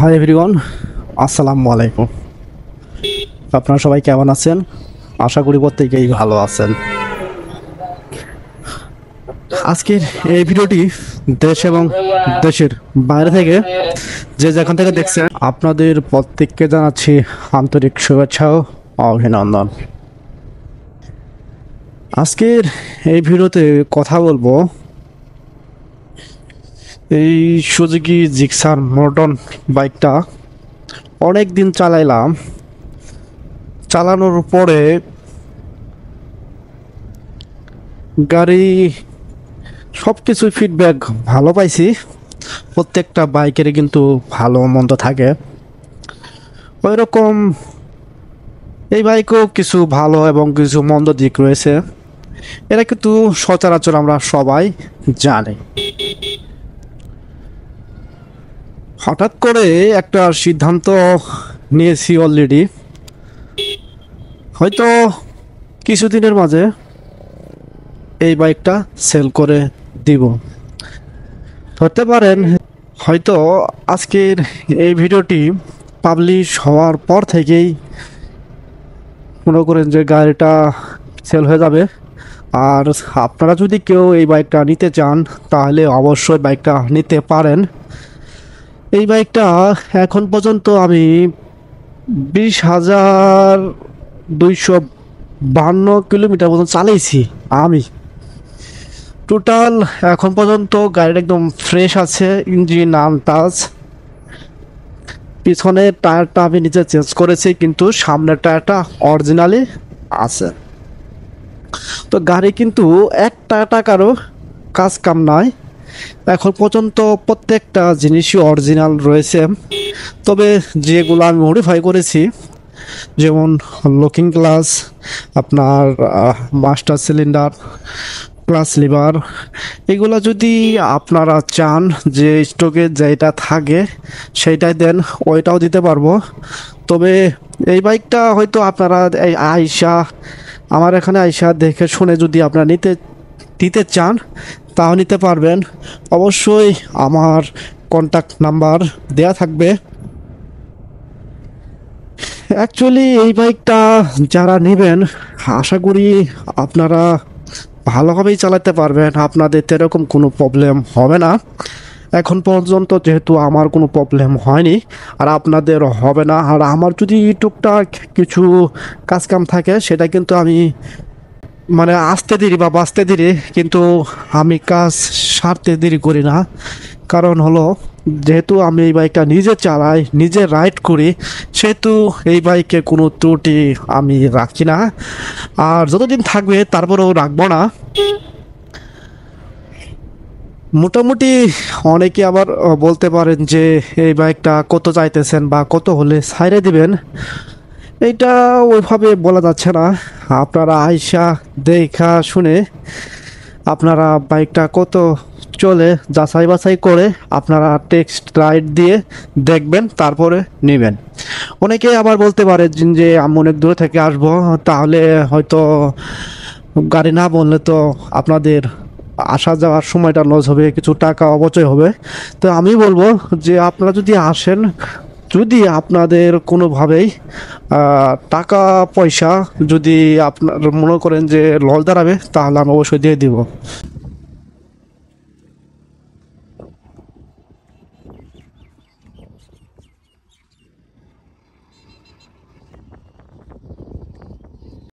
Hi everyone, আসসালামু আলাইকুম। আপনারা সবাই কেমন আছেন? আশা করি প্রত্যেকেই ভালো আছেন। আজকের এই ভিডিওটি দেশ এবং দেশের বাইরে থেকে যে যেখান থেকে দেখছেন আপনাদের প্রত্যেককে জানাচ্ছি আন্তরিক শুভেচ্ছা ও অভিনন্দন। আজকের এই ভিডিওতে কথা বলবো এই সুজুকি জিক্সার মোটন বাইকটা অনেক দিন চালাইলাম। চালানোর পরে গাড়ি সব কিছু ফিডব্যাক ভালো পাইছি। প্রত্যেকটা বাইকের কিন্তু ভালো মন্দ থাকে, ওই রকম এই বাইকও কিছু ভালো এবং কিছু মন্দ দিক রয়েছে। এটা কিন্তু সচরাচর আমরা সবাই জানি। হঠাৎ করে একটা সিদ্ধান্ত নিয়েছি অলরেডি, হয়তো কিছুদিনের মাঝে এই বাইকটা সেল করে দিব। ধরতে পারেন হয়তো আজকের এই ভিডিওটি পাবলিশ হওয়ার পর থেকেই মনে করেন যে গাড়িটা সেল হয়ে যাবে। আর আপনারা যদি কেউ এই বাইকটা নিতে চান তাহলে অবশ্যই বাইকটা নিতে পারেন। এই বাইকটা এখন পর্যন্ত আমি 20,252 কিলোমিটার পর্যন্ত চালিয়েছি। আমি টোটাল এখন পর্যন্ত গাড়িটা একদম ফ্রেশ আছে, ইঞ্জিন আনটাচ। পিছনের টায়ারটা আমি নিজে চেঞ্জ করেছি, কিন্তু সামনের টায়ারটা অরিজিনালি আছে। তো গাড়ি কিন্তু একটা টাকারও কাজ কাম নাই। এখন পর্যন্ত প্রত্যেকটা জিনিসই অরিজিনাল রয়েছে। তবে যেগুলো আমি মডিফাই করেছি, যেমন লকিং গ্লাস, আপনার মাস্টার সিলিন্ডার, ক্লাস লিভার, এগুলো যদি আপনারা চান যে স্টকে যেটা থাকে সেইটাই দেন, ওইটাও দিতে পারবো। তবে এই বাইকটা হয়তো আপনারা এই আমার এখানে আইসা দেখে শুনে যদি আপনারা দিতে চান তাও নিতে পারবেন। অবশ্যই আমার কন্ট্যাক্ট নাম্বার দেয়া থাকবে। অ্যাকচুয়ালি এই বাইকটা যারা নেবেন আশা করি আপনারা ভালোভাবেই চালাতে পারবেন, আপনাদের এরকম কোনো প্রবলেম হবে না। এখন পর্যন্ত যেহেতু আমার কোনো প্রবলেম হয়নি, আর আপনাদের হবে না। আর আমার যদি টুকটাক কিছু কাজকাম থাকে সেটা কিন্তু আমি মানে আসতে দেরি বা বাঁচতে দেরি, কিন্তু আমি কাজ সারতে দেরি করি না। কারণ হলো যেহেতু আমি এই বাইকটা নিজে চালাই, নিজে রাইড করি, সেহেতু এই বাইকে কোনো ত্রুটি আমি রাখি না। আর যতদিন থাকবে তারপরেও রাখবো না। মোটামুটি অনেকে আবার বলতে পারেন যে এই বাইকটা কত চাইতেছেন বা কত হলে ছাইড়ে দিবেন। এইটা ওইভাবে বলা যাচ্ছে না। আপনারা আইসা দেখা শুনে আপনারা বাইকটা কত চলে যাচাই বাছাই করে আপনারা টেক্সট রাইড দিয়ে দেখবেন, তারপরে নেবেন। অনেকে আবার বলতে পারে যে আমি অনেক দূরে থেকে আসবো, তাহলে হয়তো গাড়ি না বললে তো আপনাদের আসা যাওয়ার সময়টা লস হবে, কিছু টাকা অপচয় হবে। তো আমি বলবো যে আপনারা যদি আসেন, যদি আপনাদের কোনোভাবেই টাকা পয়সা যদি আপনার মনে করেন যে লস দাঁড়াবে, তাহলে আমি অবশ্যই দিয়ে দিব।